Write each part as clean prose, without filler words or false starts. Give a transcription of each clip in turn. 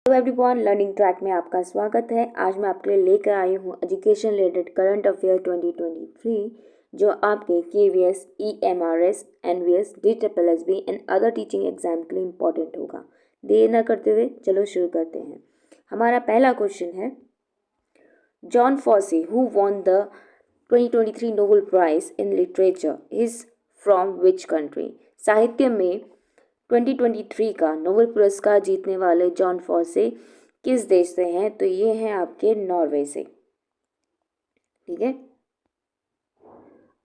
Hello everyone, learning track में आपका स्वागत है। आज मैं आपके लिए लेकर आई हूँ एजुकेशन रिलेटेड करंट अफेयर 2023 जो आपके KVS, EMRS, NVS, DSSB and other teaching exam के लिए इम्पोर्टेंट होगा। देर न करते हुए चलो शुरू करते हैं। हमारा पहला क्वेश्चन है, John Fosse who won the 2023 Nobel prize in literature is from which country. साहित्य में 2023 का नोबेल पुरस्कार जीतने वाले जॉन फॉसे किस देश से हैं? तो ये हैं आपके नॉर्वे से। ठीक है,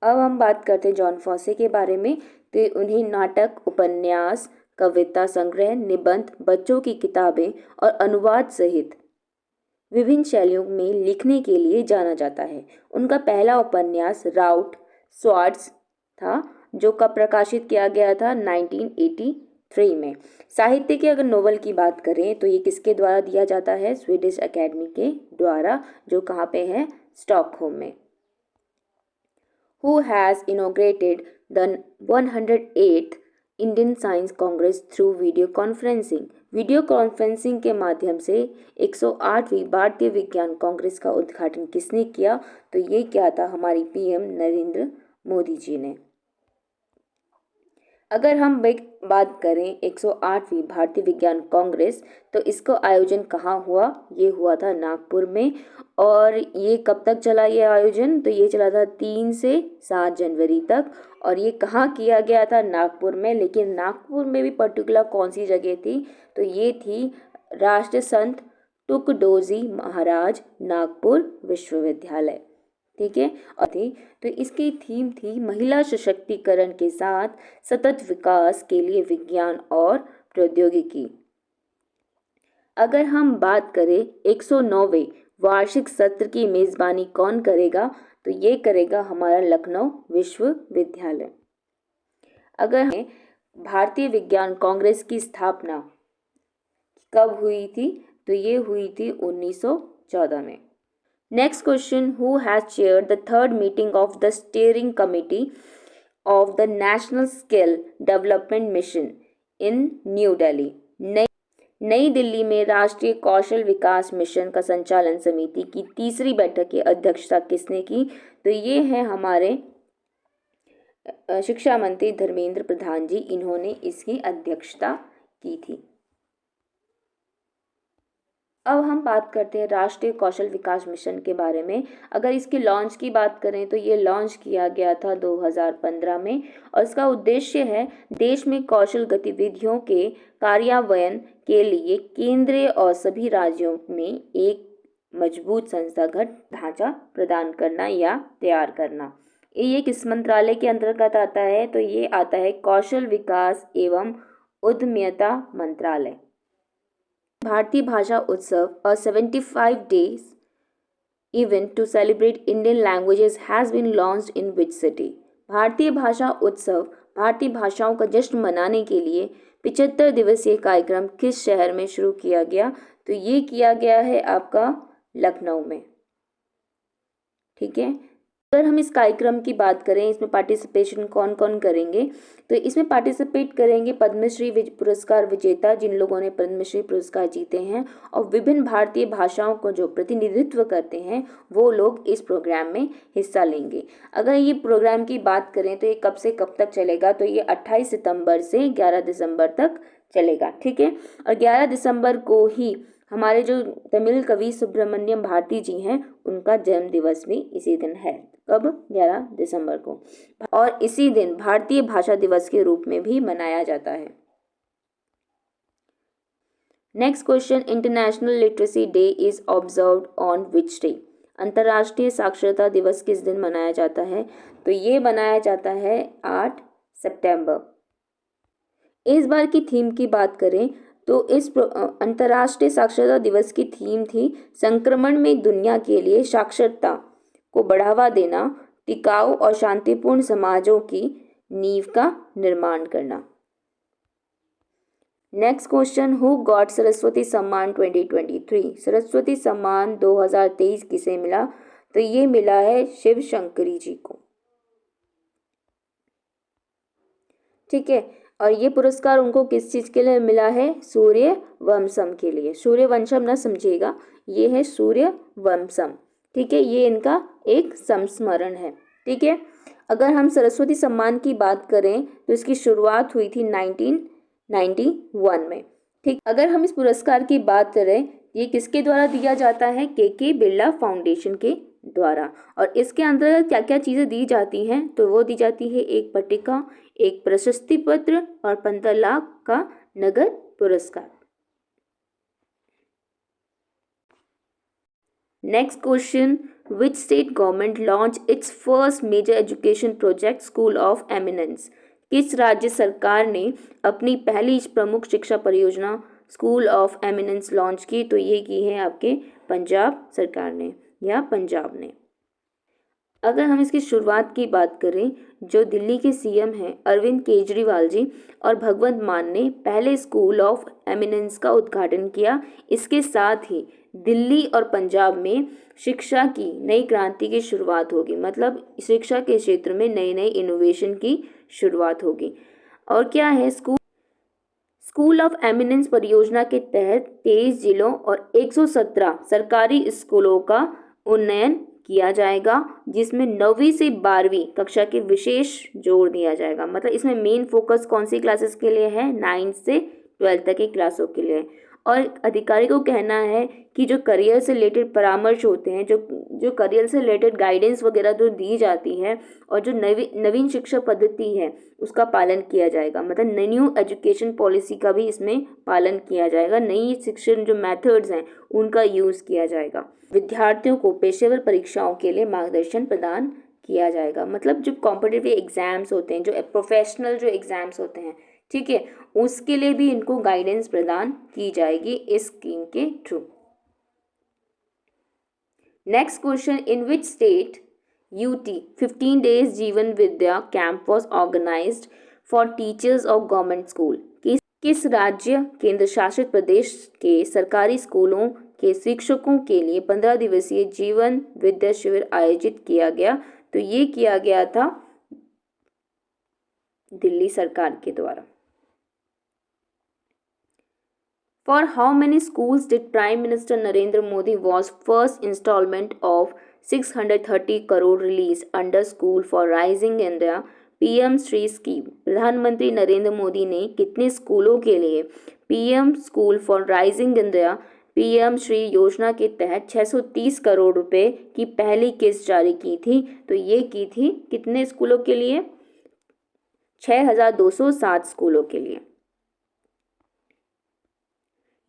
अब हम बात करते हैं जॉन फॉसे के बारे में। तो उन्हें नाटक, उपन्यास, कविता संग्रह, निबंध, बच्चों की किताबें और अनुवाद सहित विभिन्न शैलियों में लिखने के लिए जाना जाता है। उनका पहला उपन्यास राउट स्वार्ड्स था जो कब प्रकाशित किया गया था? 1983 में। साहित्य के अगर नोवेल की बात करें तो ये किसके द्वारा दिया जाता है? स्वीडिश एकेडमी के द्वारा, जो कहाँ पे है? स्टॉकहोम में। Who has inaugurated the 108th Indian science Congress through video conferencing. Video conferencing के माध्यम से 108वीं भारतीय विज्ञान कांग्रेस का उद्घाटन किसने किया? तो ये क्या था? हमारी PM नरेंद्र मोदी जी ने। अगर हम बात करें 108वीं भारतीय विज्ञान कांग्रेस, तो इसका आयोजन कहाँ हुआ? ये हुआ था नागपुर में। और ये कब तक चला ये आयोजन? तो ये चला था 3 से 7 जनवरी तक। और ये कहाँ किया गया था? नागपुर में। लेकिन नागपुर में भी पर्टिकुलर कौन सी जगह थी? तो ये थी राष्ट्र संत तुकडोजी महाराज नागपुर विश्वविद्यालय। ठीक है, और थी तो इसकी थीम थी महिला सशक्तिकरण के साथ सतत विकास के लिए विज्ञान और प्रौद्योगिकी। अगर हम बात करें 109वें वार्षिक सत्र की मेजबानी कौन करेगा? तो ये करेगा हमारा लखनऊ विश्वविद्यालय। अगर हमें भारतीय विज्ञान कांग्रेस की स्थापना कब हुई थी? तो ये हुई थी 1914 में। Next question, who has chaired the third meeting of the steering committee of the National Skill Development Mission in New Delhi? नई दिल्ली में राष्ट्रीय कौशल विकास मिशन का संचालन समिति की तीसरी बैठक की अध्यक्षता किसने की? तो ये है हमारे शिक्षा मंत्री धर्मेंद्र प्रधान जी। इन्होंने इसकी अध्यक्षता की थी। अब हम बात करते हैं राष्ट्रीय कौशल विकास मिशन के बारे में। अगर इसके लॉन्च की बात करें तो ये लॉन्च किया गया था 2015 में। और इसका उद्देश्य है देश में कौशल गतिविधियों के कार्यान्वयन के लिए केंद्रीय और सभी राज्यों में एक मजबूत संस्थागत ढांचा प्रदान करना या तैयार करना। ये किस मंत्रालय के अंतर्गत आता है? तो ये आता है कौशल विकास एवं उद्यमिता मंत्रालय। भारतीय भाषा उत्सव, a 75 days event to celebrate Indian languages has been launched in which city? भारतीय भाषा उत्सव भारतीय भाषाओं का जश्न मनाने के लिए 75 दिवसीय कार्यक्रम किस शहर में शुरू किया गया? तो ये किया गया है आपका लखनऊ में। ठीक है, अगर हम इस कार्यक्रम की बात करें, इसमें पार्टिसिपेशन कौन कौन करेंगे? तो इसमें पार्टिसिपेट करेंगे पद्मश्री पुरस्कार विजेता, जिन लोगों ने पद्मश्री पुरस्कार जीते हैं, और विभिन्न भारतीय भाषाओं को जो प्रतिनिधित्व करते हैं वो लोग इस प्रोग्राम में हिस्सा लेंगे। अगर ये प्रोग्राम की बात करें तो ये कब से कब तक चलेगा? तो ये 28 सितंबर से 11 दिसंबर तक चलेगा। ठीक है, और 11 दिसंबर को ही हमारे जो तमिल कवि सुब्रमण्यम भारती जी हैं, उनका जन्म दिवस भी इसी दिन है। कब? 11 दिसंबर को। और इसी दिन भारतीय भाषा दिवस के रूप में भी मनाया जाता है। Next question, international literacy day is observed on which day? अंतर्राष्ट्रीय साक्षरता दिवस किस दिन मनाया जाता है? तो ये मनाया जाता है 8 सितंबर। इस बार की थीम की बात करें तो इस अंतर्राष्ट्रीय साक्षरता दिवस की थीम थी संक्रमण में दुनिया के लिए साक्षरता को बढ़ावा देना, टिकाऊ और शांतिपूर्ण समाजों की नींव का निर्माण करना। Next question, who got Saraswati सम्मान 2023? सरस्वती सम्मान 2023 किसे मिला? तो ये मिला है शिव शंकरी जी को। ठीक है, और ये पुरस्कार उनको किस चीज़ के लिए मिला है? सूर्यवंशम के लिए। सूर्यवंशम ना समझिएगा, ये है सूर्यवंशम। ठीक है, ये इनका एक संस्मरण है। ठीक है, अगर हम सरस्वती सम्मान की बात करें तो इसकी शुरुआत हुई थी 1991 में। ठीक, अगर हम इस पुरस्कार की बात करें, ये किसके द्वारा दिया जाता है? के बिरला फाउंडेशन के द्वारा। और इसके अंतर्गत क्या क्या चीज़ें दी जाती हैं? तो वो दी जाती है एक पट्टिका, एक प्रशस्ति पत्र और 15 लाख का नगद पुरस्कार। Next question, which state government launch its first major education project school of eminence? किस राज्य सरकार ने अपनी पहली प्रमुख शिक्षा परियोजना स्कूल ऑफ एमिनेंस लॉन्च की? तो ये की है आपके पंजाब सरकार ने या पंजाब ने। अगर हम इसकी शुरुआत की बात करें, जो दिल्ली के सीएम हैं अरविंद केजरीवाल जी और भगवंत मान ने पहले स्कूल ऑफ एमिनेंस का उद्घाटन किया। इसके साथ ही दिल्ली और पंजाब में शिक्षा की नई क्रांति की शुरुआत होगी, मतलब शिक्षा के क्षेत्र में नई नई इनोवेशन की शुरुआत होगी। और क्या है, स्कूल ऑफ एमिनेंस परियोजना के तहत 23 जिलों और 117 सरकारी स्कूलों का उन्नयन किया जाएगा, जिसमें 9वीं से 12वीं कक्षा के विशेष जोर दिया जाएगा। मतलब इसमें मेन फोकस कौन सी क्लासेस के लिए है? 9 से 12 तक की क्लासों के लिए। और अधिकारी को कहना है कि जो करियर से रिलेटेड परामर्श होते हैं, जो करियर से रिलेटेड गाइडेंस वगैरह जो दी जाती है और जो नवीन शिक्षा पद्धति है उसका पालन किया जाएगा। मतलब न्यू एजुकेशन पॉलिसी का भी इसमें पालन किया जाएगा। नई शिक्षण जो मेथड्स हैं उनका यूज़ किया जाएगा। विद्यार्थियों को पेशेवर परीक्षाओं के लिए मार्गदर्शन प्रदान किया जाएगा। मतलब जो कॉम्पिटिटिव एग्जाम्स होते हैं, जो प्रोफेशनल जो एग्जाम्स होते हैं, ठीक है, उसके लिए भी इनको गाइडेंस प्रदान की जाएगी इस स्कीम के through. Next question, in which state UT 15 days Jeevan Vidya camp was organised for teachers of government school? किस राज्य केंद्र शासित प्रदेश के सरकारी स्कूलों के शिक्षकों के लिए 15 दिवसीय जीवन विद्या शिविर आयोजित किया गया? तो ये किया गया था दिल्ली सरकार के द्वारा। For how many schools did Prime Minister Narendra Modi was first installment of 630 crore released under School for Rising India PM Shri scheme? प्रधानमंत्री नरेंद्र मोदी ने कितने स्कूलों के लिए PM school for rising India PM Shri योजना के तहत 630 करोड़ रुपए की पहली किस्त जारी की थी? तो ये की थी कितने स्कूलों के लिए? 6207 स्कूलों के लिए।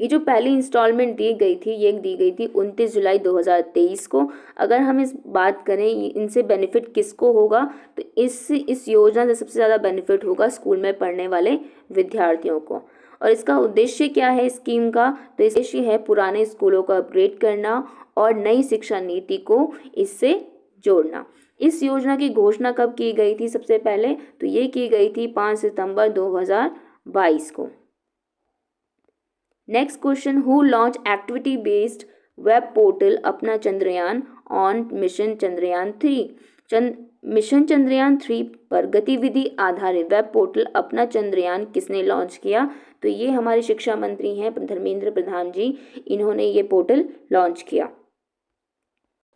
ये जो पहली इंस्टॉलमेंट दी गई थी, ये दी गई थी 29 जुलाई 2023 को। अगर हम इस बात करें इनसे बेनिफिट किसको होगा, तो इस योजना से सबसे ज़्यादा बेनिफिट होगा स्कूल में पढ़ने वाले विद्यार्थियों को। और इसका उद्देश्य क्या है स्कीम का? तो उद्देश्य है पुराने स्कूलों को अपग्रेड करना और नई शिक्षा नीति को इससे जोड़ना। इस योजना की घोषणा कब की गई थी सबसे पहले? तो ये की गई थी 5 सितंबर 2022 को। Next question, who launch activity based web portal Apna Chandrayaan on mission Chandrayaan 3? Mission Chandrayaan 3 पर गतिविधि आधारित वेब पोर्टल अपना चंद्रयान किसने लॉन्च किया? तो ये हमारे शिक्षा मंत्री हैं धर्मेंद्र प्रधान जी, इन्होंने ये पोर्टल लॉन्च किया।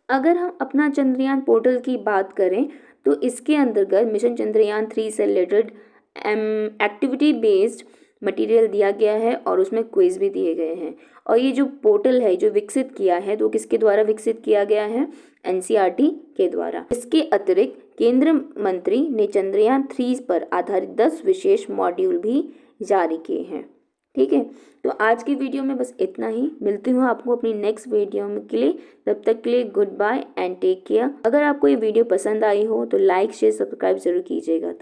अगर हम अपना चंद्रयान पोर्टल की बात करें तो इसके अंतर्गत मिशन चंद्रयान 3 से रिलेटेड एक्टिविटी बेस्ड मटेरियल दिया गया है और उसमें क्विज भी दिए गए हैं। और ये जो पोर्टल है जो विकसित किया है तो किसके द्वारा विकसित किया गया है? एनसीईआरटी के द्वारा। इसके अतिरिक्त केंद्र मंत्री ने चंद्रयान 3 पर आधारित 10 विशेष मॉड्यूल भी जारी किए हैं। ठीक है, तो आज की वीडियो में बस इतना ही। मिलती हूँ आपको अपनी नेक्स्ट वीडियो में के लिए। तब तक के लिए good bye and take care. अगर आपको ये वीडियो पसंद आई हो तो लाइक शेयर सब्सक्राइब जरूर कीजिएगा।